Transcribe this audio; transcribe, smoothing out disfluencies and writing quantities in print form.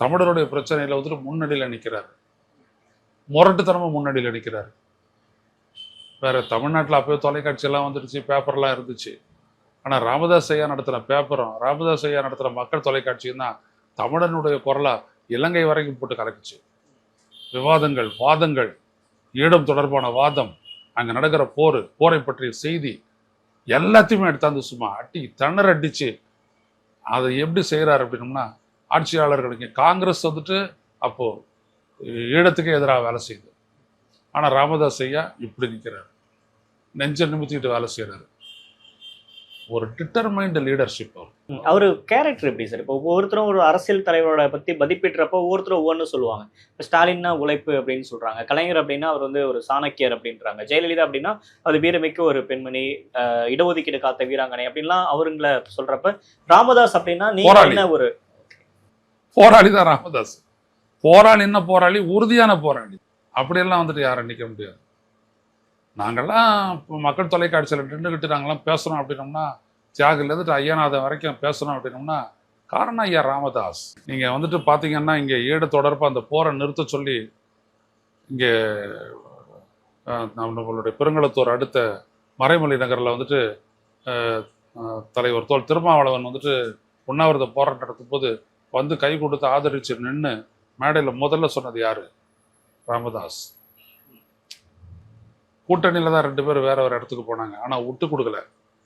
தமிழருடைய பிரச்சனையில வந்துட்டு முன்னணியில் நிற்கிறார். முரட்டுத்தனமும் முன்னணியில் நிற்கிறார். வேற தமிழ்நாட்டில் அப்போயே தொலைக்காட்சி எல்லாம் வந்துடுச்சு, பேப்பர்லாம் இருந்துச்சு. ஆனால் ராமதாஸ் ஐயா நடத்துகிற பேப்பரும் ராமதாஸ் ஐயா நடத்துகிற மக்கள் தொலைக்காட்சியும் தான் தமிழனுடைய குரலா இலங்கை வரைக்கும் போட்டு கலக்குச்சு. விவாதங்கள், வாதங்கள், ஈழம் தொடர்பான வாதம், அங்கே நடக்கிற போரை பற்றிய செய்தி எல்லாத்தையுமே எடுத்தாந்து சும்மா அடி திணற அடிச்சு அதை எப்படி செய்கிறார் அப்படின்னோம்னா, ஆட்சியாளர்களுக்கு காங்கிரஸ் வந்துட்டு அப்போ ஈழத்துக்கு எதிராக வேலை செய்யுது. ஆனால் ராமதாஸ் ஐயா இப்படி நிற்கிறார், நெஞ்ச நிமித்திட்டு வேலை செய்கிறாரு. ஒரு டிட்டர்மைண்ட் லீடர்ஷிப். அவரு கேரக்டர் எப்படி சார்? இப்போ ஒவ்வொருத்தரும் ஒரு அரசியல் தலைவரோட பத்தி மதிப்பிடுறப்போ ஒவ்வொருத்தரும் ஒவ்வொன்று சொல்லுவாங்க. இப்போ ஸ்டாலின்னா உழைப்பு அப்படின்னு சொல்றாங்க, கலைஞர் அப்படின்னா அவர் வந்து ஒரு சாணக்கியர் அப்படின்றாங்க, ஜெயலலிதா அப்படின்னா அது வீரமிக்க ஒரு பெண்மணி, இடஒதுக்கீடு காத்த வீராங்கனை அப்படின்லாம் அவருங்களை சொல்றப்ப, ராமதாஸ் அப்படின்னா நீங்க என்ன ஒரு போராளி தான் ராமதாஸ். போராளின்னா போராளி, உறுதியான போராளி. அப்படியெல்லாம் வந்துட்டு யாரும் நிற்க முடியாது. நாங்கள்லாம் இப்போ மக்கள் தொலைக்காட்சியில் நின்றுக்கிட்டு நாங்கள்லாம் பேசுகிறோம் அப்படின்னோம்னா, தியாகிலேருந்து ஐயநாதன் வரைக்கும் பேசுகிறோம் அப்படின்னோம்னா காரணம் ஐயா ராமதாஸ். நீங்கள் வந்துட்டு பார்த்தீங்கன்னா, இங்கே ஈடு தொடர்பாக அந்த போரை நிறுத்த சொல்லி இங்கே நம்மளுடைய பெருங்களத்தூர் அடுத்த மறைமொழி நகரில் வந்துட்டு தலைவர் தோல் திருமாவளவன் வந்துட்டு உண்ணாவிரத போராட்டம் நடத்தும் போது வந்து கை கொடுத்து ஆதரிச்சு நின்று மேடையில் முதல்ல சொன்னது யாரு? ராமதாஸ். கூட்டணியில் தான் 2 பேர் வேற ஒரு இடத்துக்கு போனாங்க, ஆனால் விட்டு கொடுக்கல.